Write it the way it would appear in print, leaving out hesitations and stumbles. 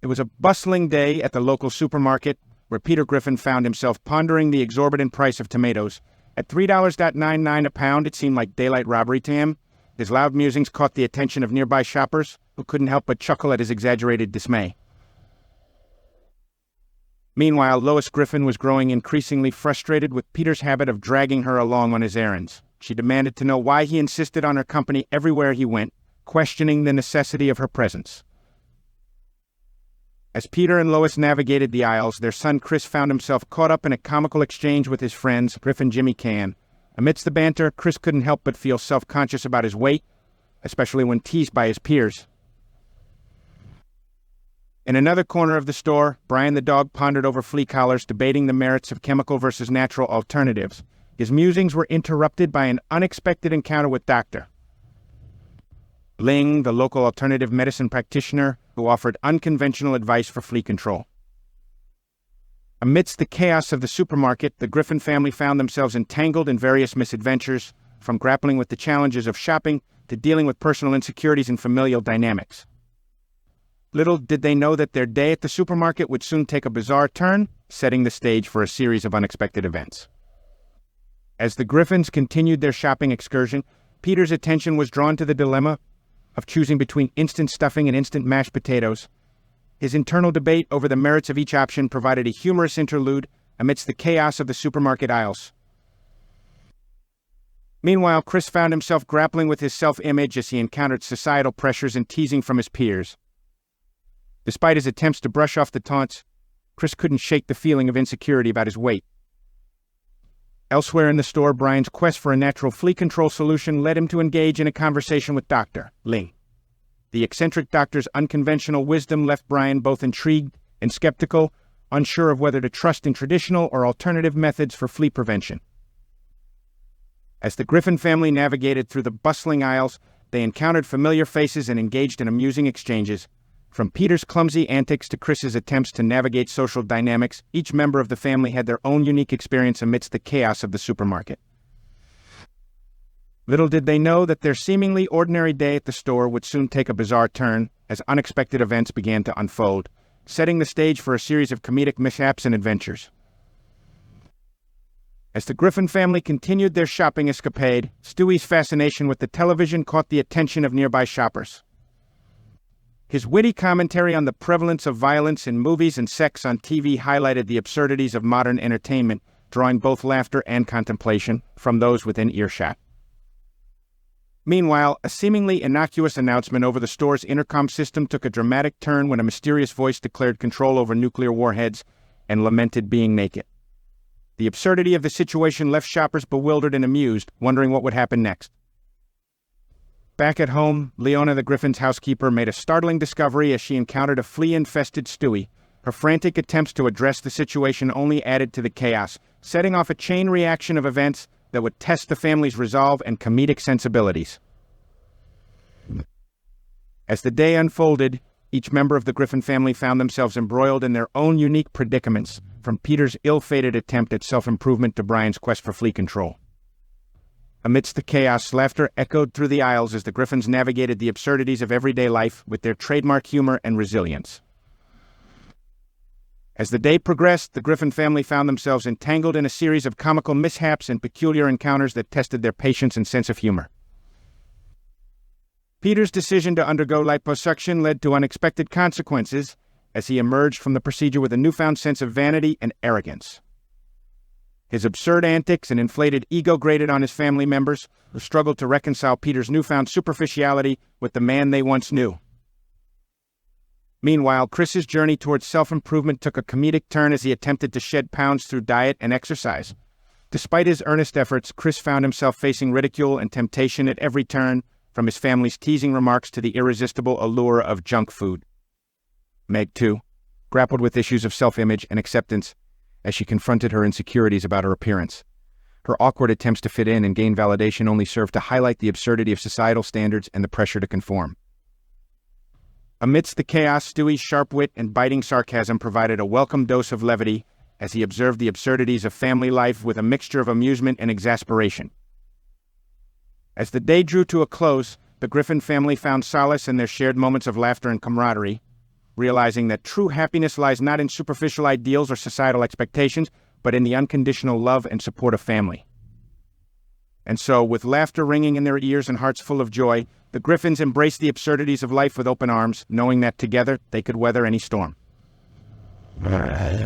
It was a bustling day at the local supermarket, where Peter Griffin found himself pondering the exorbitant price of tomatoes. At $3.99 a pound, it seemed like daylight robbery to him. His loud musings caught the attention of nearby shoppers, who couldn't help but chuckle at his exaggerated dismay. Meanwhile, Lois Griffin was growing increasingly frustrated with Peter's habit of dragging her along on his errands. She demanded to know why he insisted on her company everywhere he went, questioning the necessity of her presence. As Peter and Lois navigated the aisles, their son Chris found himself caught up in a comical exchange with his friends, Griff and Jimmy Can. Amidst the banter, Chris couldn't help but feel self-conscious about his weight, especially when teased by his peers. In another corner of the store, Brian the dog pondered over flea collars, debating the merits of chemical versus natural alternatives. His musings were interrupted by an unexpected encounter with Dr. Ling, the local alternative medicine practitioner, who offered unconventional advice for flea control. Amidst the chaos of the supermarket, the Griffin family found themselves entangled in various misadventures, from grappling with the challenges of shopping to dealing with personal insecurities and familial dynamics. Little did they know that their day at the supermarket would soon take a bizarre turn, setting the stage for a series of unexpected events. As the Griffins continued their shopping excursion, Peter's attention was drawn to the dilemma of choosing between instant stuffing and instant mashed potatoes. His internal debate over the merits of each option provided a humorous interlude amidst the chaos of the supermarket aisles. Meanwhile, Chris found himself grappling with his self-image as he encountered societal pressures and teasing from his peers. Despite his attempts to brush off the taunts, Chris couldn't shake the feeling of insecurity about his weight. Elsewhere in the store, Brian's quest for a natural flea control solution led him to engage in a conversation with Dr. Ling. The eccentric doctor's unconventional wisdom left Brian both intrigued and skeptical, unsure of whether to trust in traditional or alternative methods for flea prevention. As the Griffin family navigated through the bustling aisles, they encountered familiar faces and engaged in amusing exchanges. From Peter's clumsy antics to Chris's attempts to navigate social dynamics, each member of the family had their own unique experience amidst the chaos of the supermarket. Little did they know that their seemingly ordinary day at the store would soon take a bizarre turn as unexpected events began to unfold, setting the stage for a series of comedic mishaps and adventures. As the Griffin family continued their shopping escapade, Stewie's fascination with the television caught the attention of nearby shoppers. His witty commentary on the prevalence of violence in movies and sex on TV highlighted the absurdities of modern entertainment, drawing both laughter and contemplation from those within earshot. Meanwhile, a seemingly innocuous announcement over the store's intercom system took a dramatic turn when a mysterious voice declared control over nuclear warheads and lamented being naked. The absurdity of the situation left shoppers bewildered and amused, wondering what would happen next. Back at home, Leona the Griffin's housekeeper made a startling discovery as she encountered a flea-infested Stewie. Her frantic attempts to address the situation only added to the chaos, setting off a chain reaction of events that would test the family's resolve and comedic sensibilities. As the day unfolded, each member of the Griffin family found themselves embroiled in their own unique predicaments, from Peter's ill-fated attempt at self-improvement to Brian's quest for flea control. Amidst the chaos, laughter echoed through the aisles as the Griffins navigated the absurdities of everyday life with their trademark humor and resilience. As the day progressed, the Griffin family found themselves entangled in a series of comical mishaps and peculiar encounters that tested their patience and sense of humor. Peter's decision to undergo liposuction led to unexpected consequences as he emerged from the procedure with a newfound sense of vanity and arrogance. His absurd antics and inflated ego grated on his family members, who struggled to reconcile Peter's newfound superficiality with the man they once knew. Meanwhile, Chris's journey towards self-improvement took a comedic turn as he attempted to shed pounds through diet and exercise. Despite his earnest efforts, Chris found himself facing ridicule and temptation at every turn, from his family's teasing remarks to the irresistible allure of junk food. Meg, too, grappled with issues of self-image and acceptance as she confronted her insecurities about her appearance. Her awkward attempts to fit in and gain validation only served to highlight the absurdity of societal standards and the pressure to conform. Amidst the chaos, Stewie's sharp wit and biting sarcasm provided a welcome dose of levity as he observed the absurdities of family life with a mixture of amusement and exasperation. As the day drew to a close, the Griffin family found solace in their shared moments of laughter and camaraderie. realizing that true happiness lies not in superficial ideals or societal expectations, but in the unconditional love and support of family. And so, with laughter ringing in their ears and hearts full of joy, the Griffins embraced the absurdities of life with open arms, knowing that together they could weather any storm.